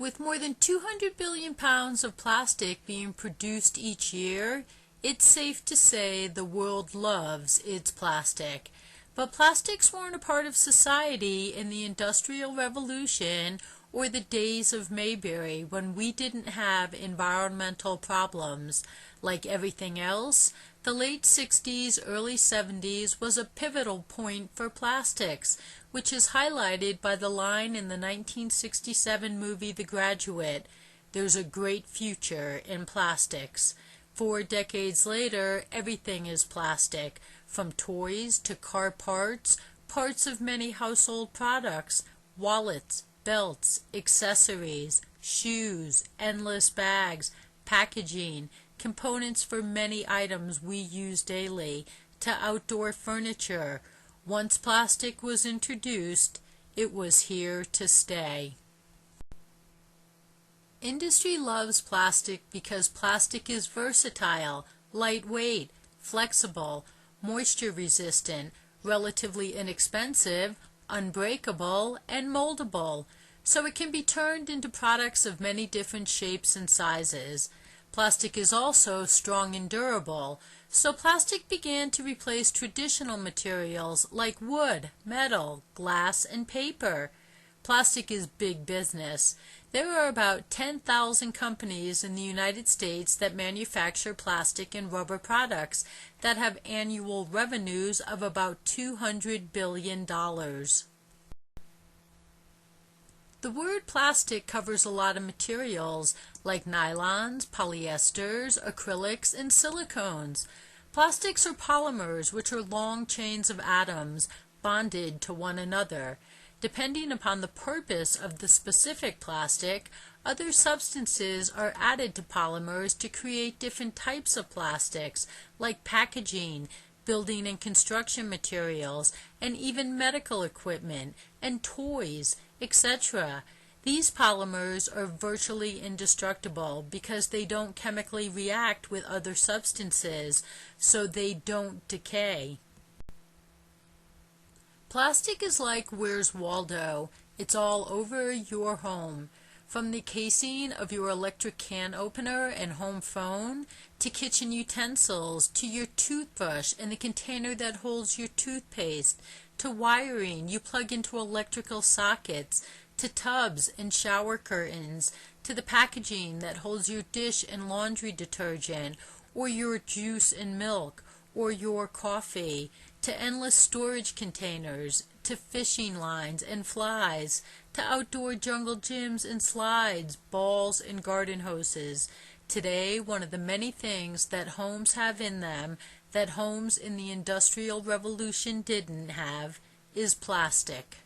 With more than 200 billion pounds of plastic being produced each year, it's safe to say the world loves its plastic. But plastics weren't a part of society in the Industrial Revolution or the days of Mayberry when we didn't have environmental problems. Like everything else, the late 60s, early 70s was a pivotal point for plastics, which is highlighted by the line in the 1967 movie The Graduate, "There's a great future in plastics." 4 decades later, everything is plastic, from toys to car parts, parts of many household products, wallets, belts, accessories, shoes, endless bags, packaging, components for many items we use daily, to outdoor furniture. Once plastic was introduced, it was here to stay. Industry loves plastic because plastic is versatile, lightweight, flexible, moisture-resistant, relatively inexpensive, unbreakable, and moldable, so it can be turned into products of many different shapes and sizes. Plastic is also strong and durable, so plastic began to replace traditional materials like wood, metal, glass, and paper. Plastic is big business. There are about 10,000 companies in the United States that manufacture plastic and rubber products that have annual revenues of about $200 billion. The word plastic covers a lot of materials like nylons, polyesters, acrylics, and silicones. Plastics are polymers, which are long chains of atoms bonded to one another. Depending upon the purpose of the specific plastic, other substances are added to polymers to create different types of plastics, like packaging, building and construction materials, and even medical equipment, and toys, etc. These polymers are virtually indestructible because they don't chemically react with other substances, so they don't decay. Plastic is like Where's Waldo? It's all over your home. From the casing of your electric can opener and home phone, to kitchen utensils, to your toothbrush and the container that holds your toothpaste, to wiring you plug into electrical sockets, to tubs and shower curtains, to the packaging that holds your dish and laundry detergent, or your juice and milk, or your coffee, to endless storage containers, to fishing lines and flies, to outdoor jungle gyms and slides, balls and garden hoses. Today, one of the many things that homes have in them that homes in the Industrial Revolution didn't have is plastic.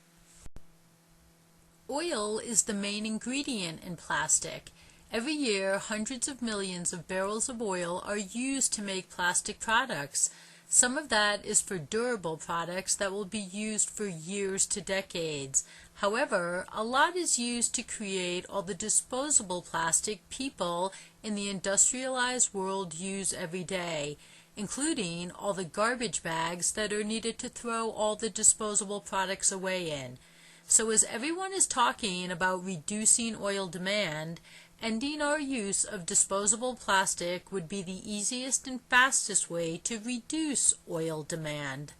Oil is the main ingredient in plastic. Every year, hundreds of millions of barrels of oil are used to make plastic products. Some of that is for durable products that will be used for years to decades. However, a lot is used to create all the disposable plastic people in the industrialized world use every day, including all the garbage bags that are needed to throw all the disposable products away in. So as everyone is talking about reducing oil demand, ending our use of disposable plastic would be the easiest and fastest way to reduce oil demand.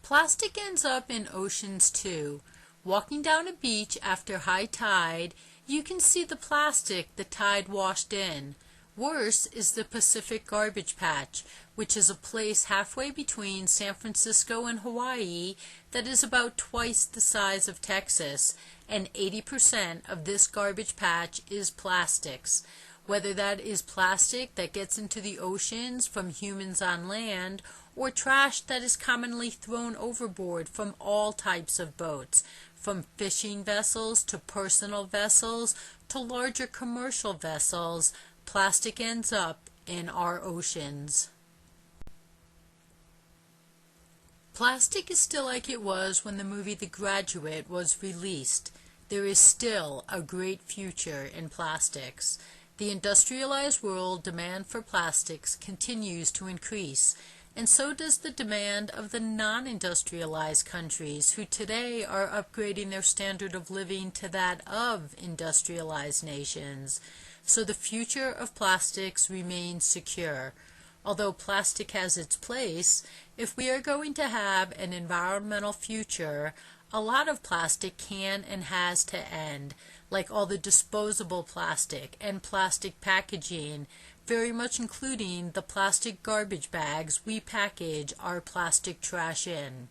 Plastic ends up in oceans too. Walking down a beach after high tide, you can see the plastic the tide washed in. Worse is the Pacific Garbage Patch, which is a place halfway between San Francisco and Hawaii that is about twice the size of Texas, and 80% of this garbage patch is plastics. Whether that is plastic that gets into the oceans from humans on land, or trash that is commonly thrown overboard from all types of boats, from fishing vessels to personal vessels to larger commercial vessels, plastic ends up in our oceans. Plastic is still like it was when the movie The Graduate was released. There is still a great future in plastics. The industrialized world demand for plastics continues to increase. and so does the demand of the non-industrialized countries who today are upgrading their standard of living to that of industrialized nations. So the future of plastics remains secure. Although plastic has its place, if we are going to have an environmental future, a lot of plastic can and has to end, like all the disposable plastic and plastic packaging, very much including the plastic garbage bags we package our plastic trash in.